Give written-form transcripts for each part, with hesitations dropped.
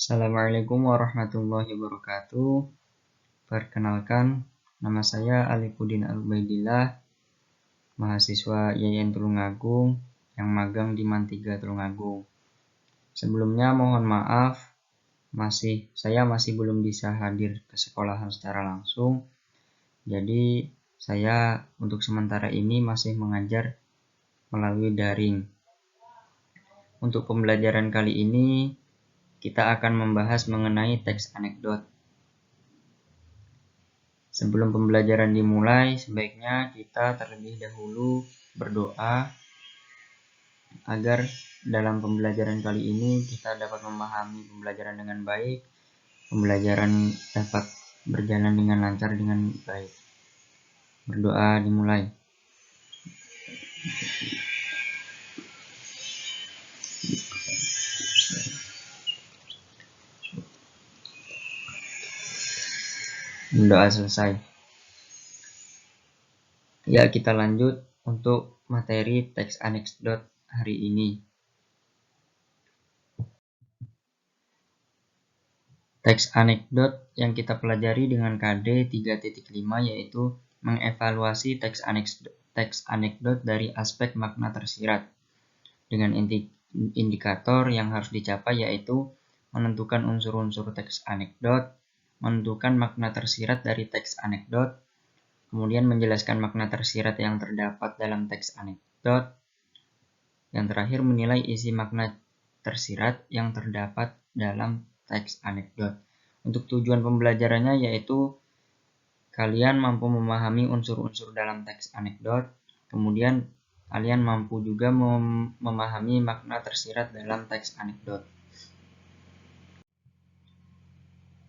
Assalamualaikum warahmatullahi wabarakatuh. Perkenalkan, nama saya Alifuddin Al-Ubaidillah, mahasiswa YN Tulungagung yang magang di MAN3 Tulungagung. Sebelumnya mohon maaf, saya masih belum bisa hadir ke sekolahan secara langsung. Jadi saya untuk sementara ini masih mengajar melalui daring. Untuk pembelajaran kali ini kita akan membahas mengenai teks anekdot. Sebelum pembelajaran dimulai, sebaiknya kita terlebih dahulu berdoa agar dalam pembelajaran kali ini kita dapat memahami pembelajaran dengan baik, pembelajaran dapat berjalan dengan lancar dengan baik. Berdoa dimulai. Doa selesai. Ya, kita lanjut untuk materi teks anekdot hari ini. Teks anekdot yang kita pelajari dengan KD 3.5 yaitu mengevaluasi teks anekdot dari aspek makna tersirat. Dengan indikator yang harus dicapai yaitu menentukan unsur-unsur teks anekdot, menentukan makna tersirat dari teks anekdot, kemudian menjelaskan makna tersirat yang terdapat dalam teks anekdot, yang terakhir menilai isi makna tersirat yang terdapat dalam teks anekdot. Untuk tujuan pembelajarannya yaitu kalian mampu memahami unsur-unsur dalam teks anekdot, kemudian kalian mampu juga memahami makna tersirat dalam teks anekdot.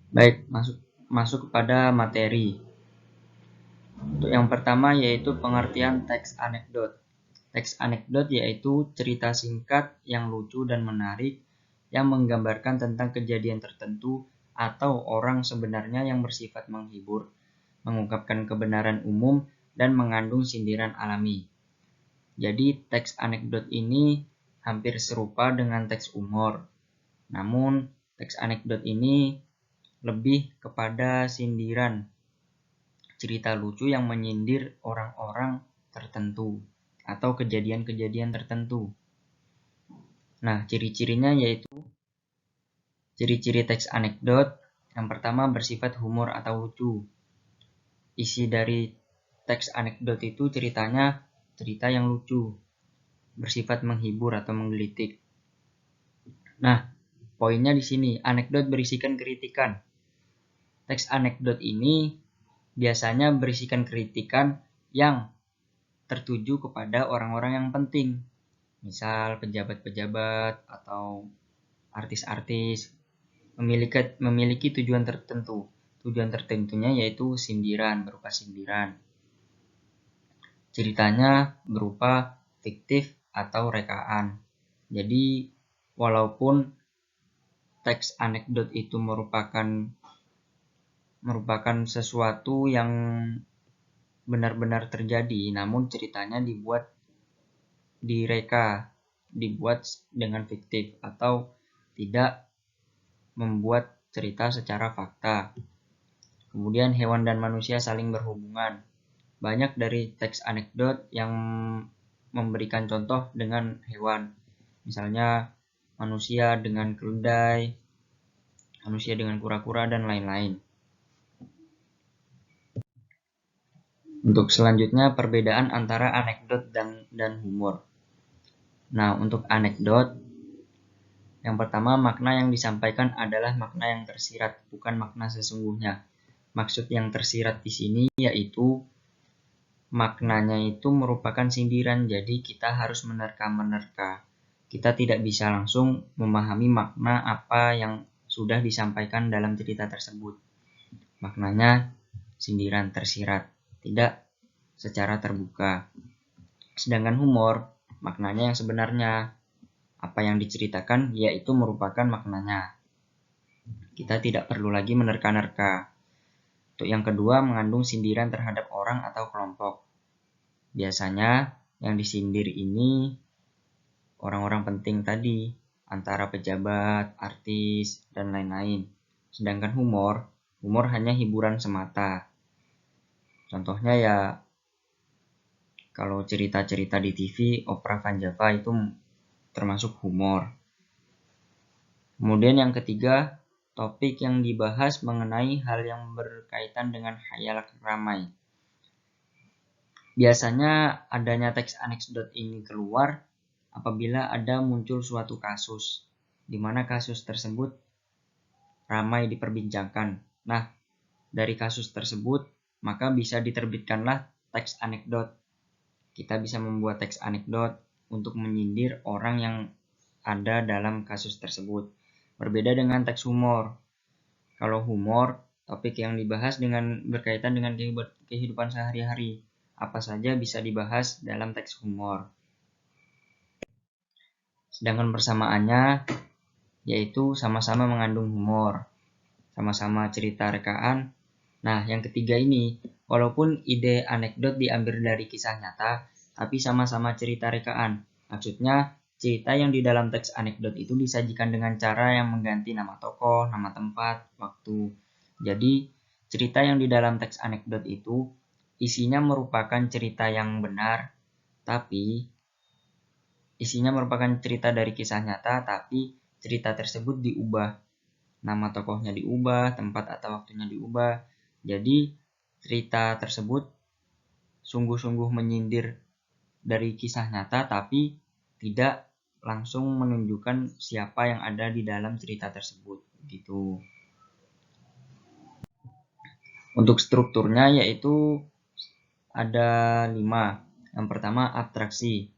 Baik, masuk kepada materi. Untuk yang pertama yaitu pengertian teks anekdot. Teks anekdot yaitu cerita singkat yang lucu dan menarik yang menggambarkan tentang kejadian tertentu atau orang sebenarnya yang bersifat menghibur, mengungkapkan kebenaran umum, dan mengandung sindiran alami. Jadi teks anekdot ini hampir serupa dengan teks humor. Namun teks anekdot ini lebih kepada sindiran, cerita lucu yang menyindir orang-orang tertentu atau kejadian-kejadian tertentu. Nah, ciri-cirinya yaitu ciri-ciri teks anekdot. Yang pertama bersifat humor atau lucu. Isi dari teks anekdot itu ceritanya cerita yang lucu, bersifat menghibur atau menggelitik. Nah, poinnya di sini, anekdot berisikan kritikan. Teks anekdot ini biasanya berisikan kritikan yang tertuju kepada orang-orang yang penting. Misal pejabat-pejabat atau artis-artis memiliki tujuan tertentu. Tujuan tertentunya yaitu sindiran, berupa sindiran. Ceritanya berupa fiktif atau rekaan. Jadi walaupun teks anekdot itu merupakan sesuatu yang benar-benar terjadi, namun ceritanya dibuat dengan fiktif atau tidak membuat cerita secara fakta. Kemudian hewan dan manusia saling berhubungan. Banyak dari teks anekdot yang memberikan contoh dengan hewan. Misalnya manusia dengan keledai, manusia dengan kura-kura, dan lain-lain. Untuk selanjutnya perbedaan antara anekdot dan humor. Nah, untuk anekdot, yang pertama makna yang disampaikan adalah makna yang tersirat, bukan makna sesungguhnya. Maksud yang tersirat di sini yaitu maknanya itu merupakan sindiran, jadi kita harus menerka-menerka. Kita tidak bisa langsung memahami makna apa yang sudah disampaikan dalam cerita tersebut. Maknanya sindiran tersirat, tidak secara terbuka. Sedangkan humor, maknanya yang sebenarnya. Apa yang diceritakan yaitu merupakan maknanya. Kita tidak perlu lagi menerka-nerka. Untuk yang kedua, mengandung sindiran terhadap orang atau kelompok. Biasanya yang disindir ini orang-orang penting tadi antara pejabat, artis, dan lain-lain. Sedangkan humor hanya hiburan semata. Contohnya ya, kalau cerita-cerita di TV, Opera Van Java itu termasuk humor. Kemudian yang ketiga, topik yang dibahas mengenai hal yang berkaitan dengan khayal ramai. Biasanya adanya teks anekdot ini keluar apabila ada muncul suatu kasus, di mana kasus tersebut ramai diperbincangkan. Nah, dari kasus tersebut, maka bisa diterbitkanlah teks anekdot. Kita bisa membuat teks anekdot untuk menyindir orang yang ada dalam kasus tersebut. Berbeda dengan teks humor. Kalau humor, topik yang dibahas berkaitan dengan kehidupan sehari-hari. Apa saja bisa dibahas dalam teks humor. Sedangkan persamaannya yaitu sama-sama mengandung humor, sama-sama cerita rekaan. Nah, yang ketiga ini, walaupun ide anekdot diambil dari kisah nyata, tapi sama-sama cerita rekaan. Maksudnya, cerita yang di dalam teks anekdot itu disajikan dengan cara yang mengganti nama tokoh, nama tempat, waktu. Jadi, cerita yang di dalam teks anekdot itu isinya merupakan cerita yang benar, tapi isinya merupakan cerita dari kisah nyata, tapi cerita tersebut diubah. Nama tokohnya diubah, tempat atau waktunya diubah. Jadi, cerita tersebut sungguh-sungguh menyindir dari kisah nyata, tapi tidak langsung menunjukkan siapa yang ada di dalam cerita tersebut. Gitu. Untuk strukturnya yaitu ada 5. Yang pertama, abstraksi.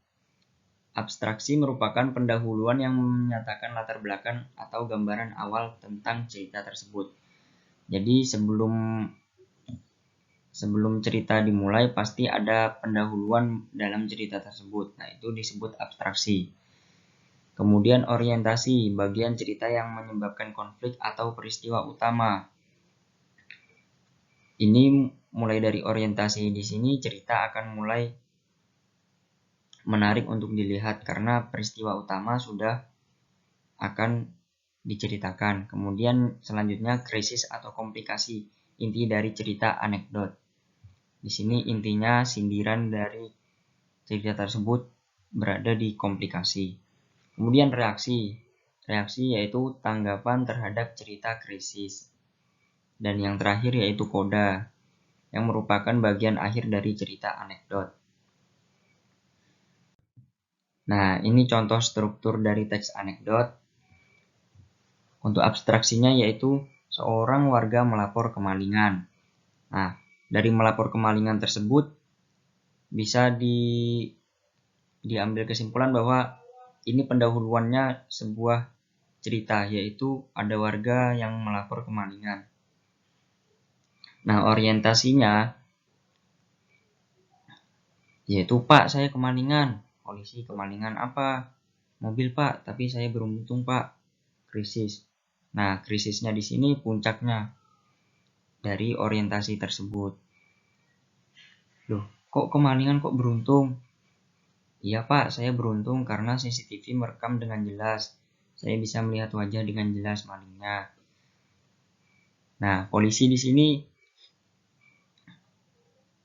Abstraksi merupakan pendahuluan yang menyatakan latar belakang atau gambaran awal tentang cerita tersebut. Jadi sebelum cerita dimulai pasti ada pendahuluan dalam cerita tersebut. Nah, itu disebut abstraksi. Kemudian orientasi, bagian cerita yang menyebabkan konflik atau peristiwa utama. Ini mulai dari orientasi di sini cerita akan mulai menarik untuk dilihat karena peristiwa utama sudah akan diceritakan. Kemudian selanjutnya krisis atau komplikasi, inti dari cerita anekdot. Di sini intinya sindiran dari cerita tersebut berada di komplikasi. Kemudian reaksi. Reaksi yaitu tanggapan terhadap cerita krisis. Dan yang terakhir yaitu koda, yang merupakan bagian akhir dari cerita anekdot. Nah, ini contoh struktur dari teks anekdot. Untuk abstraksinya yaitu seorang warga melapor kemalingan. Nah, dari melapor kemalingan tersebut bisa diambil kesimpulan bahwa ini pendahuluannya sebuah cerita, yaitu ada warga yang melapor kemalingan. Nah, orientasinya yaitu, Pak, saya kemalingan. Polisi, kemalingan apa? Mobil, Pak, tapi saya beruntung, Pak. Krisis. Nah, krisisnya di sini puncaknya dari orientasi tersebut. Loh, kok kemalingan kok beruntung? Iya, Pak, saya beruntung karena CCTV merekam dengan jelas. Saya bisa melihat wajah dengan jelas malingnya. Nah, polisi di sini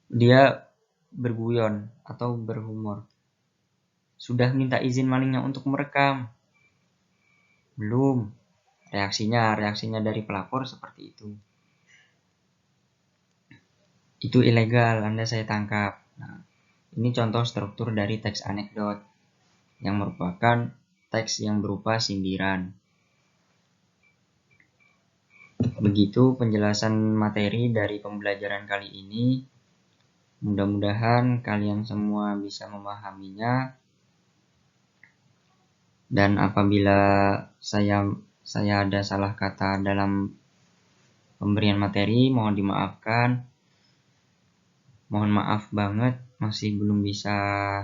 dia berguyon atau berhumor. Sudah minta izin malingnya untuk merekam? Belum. Reaksinya dari pelapor seperti itu. Itu ilegal, Anda saya tangkap. Nah, ini contoh struktur dari teks anekdot yang merupakan teks yang berupa sindiran. Begitu penjelasan materi dari pembelajaran kali ini. Mudah-mudahan kalian semua bisa memahaminya. Dan apabila saya ada salah kata dalam pemberian materi, mohon dimaafkan. Mohon maaf banget masih belum bisa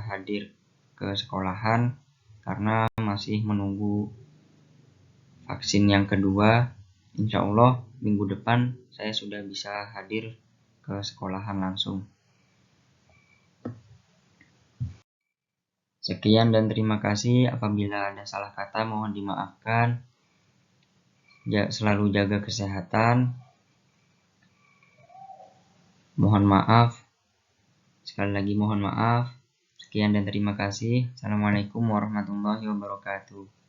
hadir ke sekolahan karena masih menunggu vaksin yang kedua. Insya Allah minggu depan saya sudah bisa hadir ke sekolahan langsung. Sekian dan terima kasih. Apabila ada salah kata mohon dimaafkan. Selalu jaga kesehatan. Mohon maaf. Sekali lagi mohon maaf. Sekian dan terima kasih. Assalamualaikum warahmatullahi wabarakatuh.